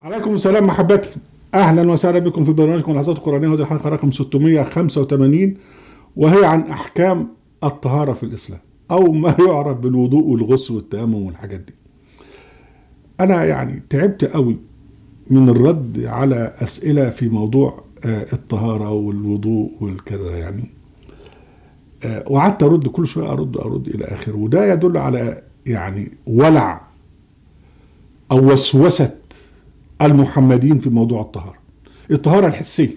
عليكم السلام محبتي. اهلا وسهلا بكم في برنامجكم لحظات القرآنية، وهذه الحلقة رقم 685، وهي عن احكام الطهارة في الاسلام، او ما يعرف بالوضوء والغسل والتيمم والحاجات دي. انا يعني تعبت قوي من الرد على اسئلة في موضوع الطهارة والوضوء والكذا يعني. وقعدت ارد كل شوية، ارد الى اخره، وده يدل على يعني ولع او وسوسة المحمدين في موضوع الطهارة الحسية.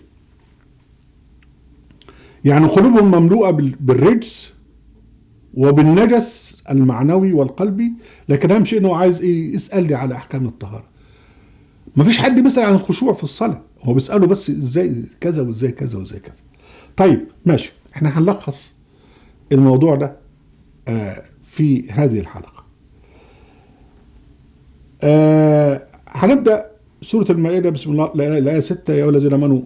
يعني قلوبهم مملوءة بالرجس وبالنجس المعنوي والقلبي، لكن اهم شيء انه عايز ايه؟ يسأل لي على احكام الطهارة. مفيش حد بيسأل عن الخشوع في الصلاة، هو بيسأله بس ازاي كذا وازاي كذا وازاي كذا. طيب ماشي، احنا هنلخص الموضوع ده في هذه الحلقة. هنبدأ سورة المائدة، بسم الله، الآية 6: يا أيها الذين آمنوا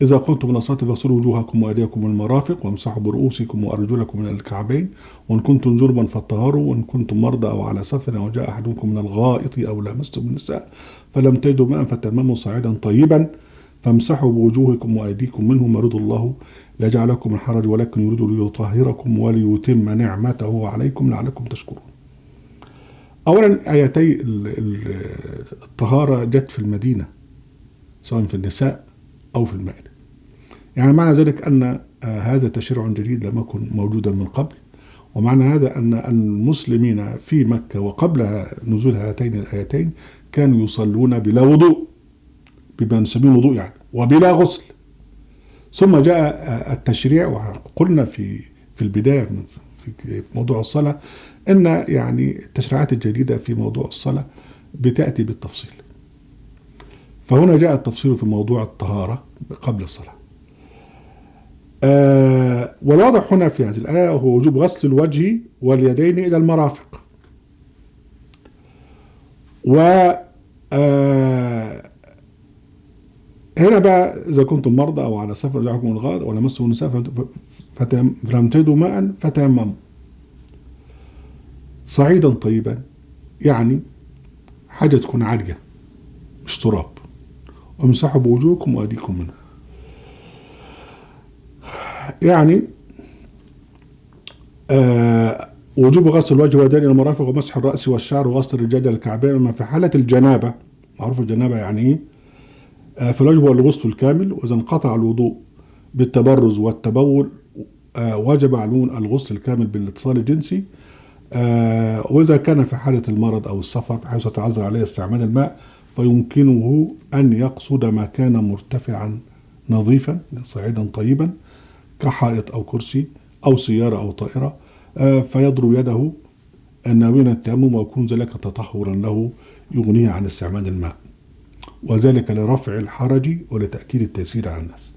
إذا قمتم من الصلاة فاغسلوا وجوهكم وأيديكم من المرافق وامسحوا برؤوسكم وأرجلكم من الكعبين وإن كنتم جنبا فاطهروا وإن كنتم مرضى أو على سفر أو جاء أحدكم من الغائط أو لامستم النساء فلم تجدوا ماء فتيمموا صعيدا طيبا فامسحوا بوجوهكم وأيديكم منه ما يريد الله ليجعلكم من حرج ولكن يريد ليطهركم وليتم نعمته عليكم لعلكم تشكرون. أولا، آيتي الطهارة جت في المدينة، سواء في النساء أو في المائدة. يعني معنى ذلك أن هذا تشريع جديد لم يكن موجودا من قبل، ومعنى هذا أن المسلمين في مكة وقبل نزول هاتين الآيتين كانوا يصلون بلا وضوء، بما نسميه وضوء يعني، وبلا غسل. ثم جاء التشريع، وقلنا في البداية في موضوع الصلاة أن يعني التشريعات الجديدة في موضوع الصلاة بتأتي بالتفصيل. فهنا جاء التفصيل في موضوع الطهارة قبل الصلاة. والواضح هنا في هذه الآية هو وجوب غسل الوجه واليدين إلى المرافق. و هنا بقى إذا كنتم مرضى أو على سفر جاءكم الغائط أو لمستم النساء فلم تجدوا ماء فتيمموا صعيدا طيبا، يعني حاجة تكون عالية مش تراب، وامسحوا بوجوهكم وأيديكم منه. يعني وجوب غسل الوجه واليدين الى المرافق ومسح الراس والشعر وغسل الرجال الى الكعبين. اما في حاله الجنابه، معروف الجنابه يعني ايه، فالواجب هو الغسل الكامل، واذا انقطع الوضوء بالتبرز والتبول وجب علون الغسل الكامل بالاتصال الجنسي. واذا كان في حاله المرض او السفر بحيث يتعذر عليه استعمال الماء فيمكنه ان يقصد مكانا مرتفعا نظيفا صعيدا طيبا كحائط او كرسي او سياره او طائره، فيضرب يده ناويا التيمم ويكون ذلك تطهرا له يغنيه عن استعمال الماء، وذلك لرفع الحرج ولتأكيد التيسير على الناس.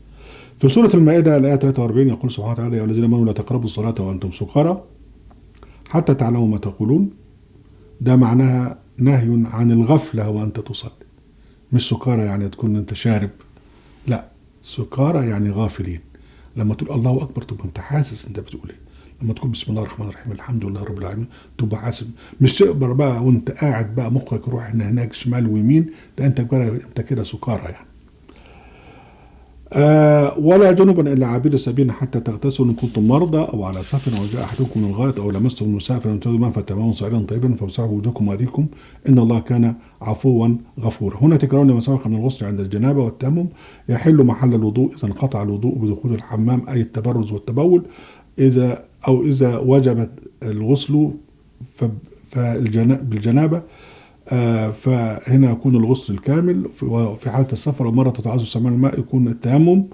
في سورة المائدة الآية 43 يقول سبحانه وتعالى: يا الذين آمنوا لا تقربوا الصلاة وأنتم سكارى حتى تعلموا ما تقولون. ده معناها نهي عن الغفلة وأنت تصلي، مش سكارى يعني تكون أنت شارب، لا، سكارى يعني غافلين. لما تقول الله أكبر تبقى أنت حاسس أنت بتقول إيه. لما تقول بسم الله الرحمن الرحيم الحمد لله رب العالمين تبقى حاسب، مش تقبر بقى وانت قاعد بقى مخك يروح هناك شمال ويمين، ده انت كده سكارى يعني. ولا جنبا الا عابر السبيل حتى تغتسلوا ان كنتم مرضى او على سفر او جاء احدكم من الغائط او لمستم النساء فلم تجدوا ماء فتيمموا صعيدا طيبا فامسحوا وجوهكم وايديكم ان الله كان عفوا غفورا. هنا تكرار لما سبق من الغسل عند الجنابه والتيمم يحل محل الوضوء اذا انقطع الوضوء بدخول الحمام اي التبرز والتبول، إذا وجب الغسل بالجنابة، فهنا يكون الغسل الكامل. في حالة السفر ومرة تتعذر استعمال الماء يكون التيمم.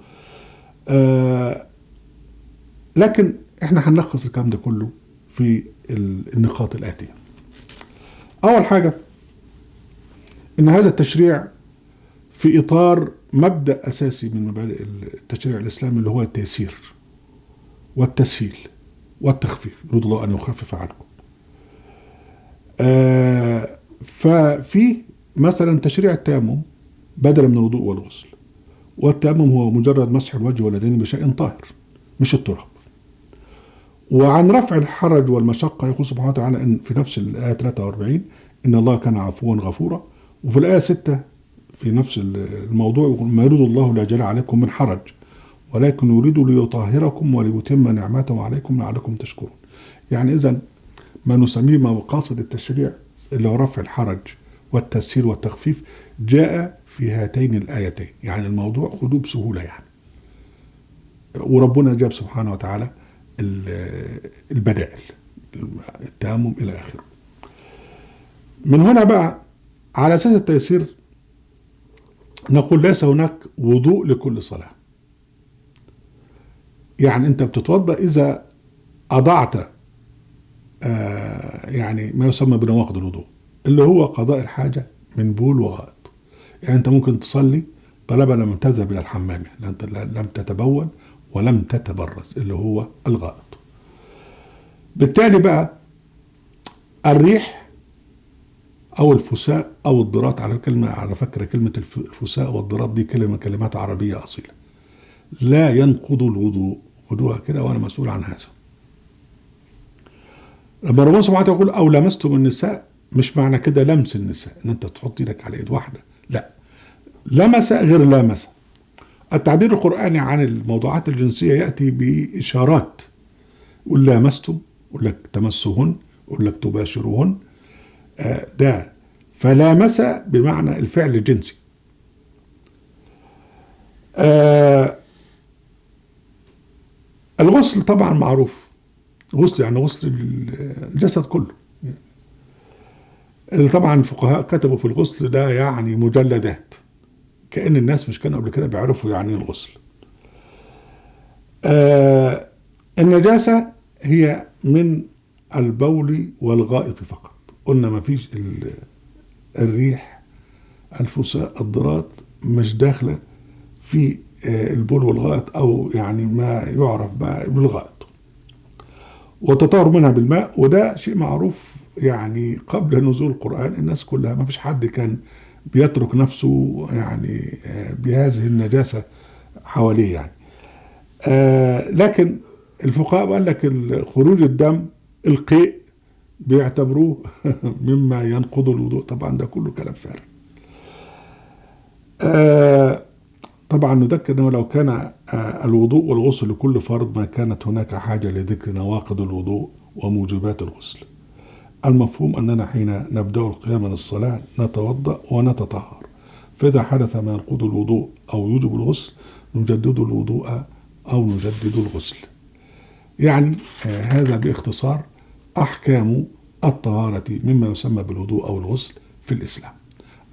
لكن احنا هنلخص الكلام ده كله في النقاط الآتية. أول حاجة إن هذا التشريع في إطار مبدأ أساسي من مبادئ التشريع الإسلامي اللي هو التيسير والتسهيل والتخفيف، يريد الله أن يخفف عنكم. ففي مثلا تشريع التيمم بدلا من الوضوء والغسل، والتيمم هو مجرد مسح الوجه واليدين بشيء طاهر مش التراب. وعن رفع الحرج والمشقة يقول سبحانه وتعالى إن في نفس الآية 43 إن الله كان عفوا غفورا، وفي الآية 6 في نفس الموضوع يقول ما يريد الله لا يجعل عليكم من حرج ولكن يريد ليطهركم وليتم نعمته عليكم لعلكم تشكرون. يعني إذا ما نسميه مقاصد التشريع اللي هو رفع الحرج والتسهيل والتخفيف جاء في هاتين الآيتين. يعني الموضوع خدوه بسهولة يعني. وربنا جاب سبحانه وتعالى البدائل، التيمم إلى آخره. من هنا بقى على أساس التيسير نقول ليس هناك وضوء لكل صلاة. يعني أنت بتتوضأ إذا أضعت يعني ما يسمى بنواقض الوضوء اللي هو قضاء الحاجة من بول وغائط. يعني أنت ممكن تصلي طالما لم تذهب إلى الحمام، لم تتبول ولم تتبرز اللي هو الغائط. بالتالي بقى الريح أو الفساء أو الضراط، على فكرة كلمة الفساء والضراط دي كلمات عربية أصيلة لا ينقض الوضوء. خدوها كده وأنا مسؤول عن هذا. لما ربنا سبحانه وتعالى يقول أو لمستم النساء مش معنى كده لمس النساء إن أنت تحط إيدك على إيد واحدة، لا، لمس غير لامس. التعبير القرآني عن الموضوعات الجنسية يأتي بإشارات. يقول لامستم، يقول لك تمسهن، يقول لك تباشرهن. ده فلامس بمعنى الفعل الجنسي. الغسل طبعا معروف، غسل يعني غسل الجسد كله. اللي طبعا الفقهاء كتبوا في الغسل ده يعني مجلدات، كأن الناس مش كانوا قبل كده بيعرفوا يعني الغسل. النجاسة هي من البول والغائط فقط. قلنا ما فيش الريح، الفساء، الضراط مش داخلة في البول والغائط، أو يعني ما يعرف بقى بالغائط، وتطهر منها بالماء. وده شيء معروف يعني قبل نزول القرآن. الناس كلها ما فيش حد كان بيترك نفسه يعني بهذه النجاسة حواليه يعني. لكن الفقهاء قال لك خروج الدم القيء بيعتبروه مما ينقض الوضوء. طبعا ده كله كلام فارغ. طبعا نذكر أنه لو كان الوضوء والغسل لكل فرض ما كانت هناك حاجة لذكر نواقض الوضوء وموجبات الغسل. المفهوم أننا حين نبدأ القيام من الصلاة نتوضأ ونتطهر، فإذا حدث ما ينقض الوضوء أو يوجب الغسل نجدد الوضوء أو نجدد الغسل. يعني هذا باختصار أحكام الطهارة مما يسمى بالوضوء أو الغسل في الإسلام.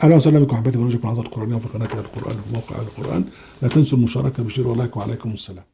أهلا وسهلا بكم حبايبي ونرجوكم القرآنية وفي قناة القرآن وفي موقع القرآن. لا تنسوا المشاركة بشير ولايك، وعليكم السلام.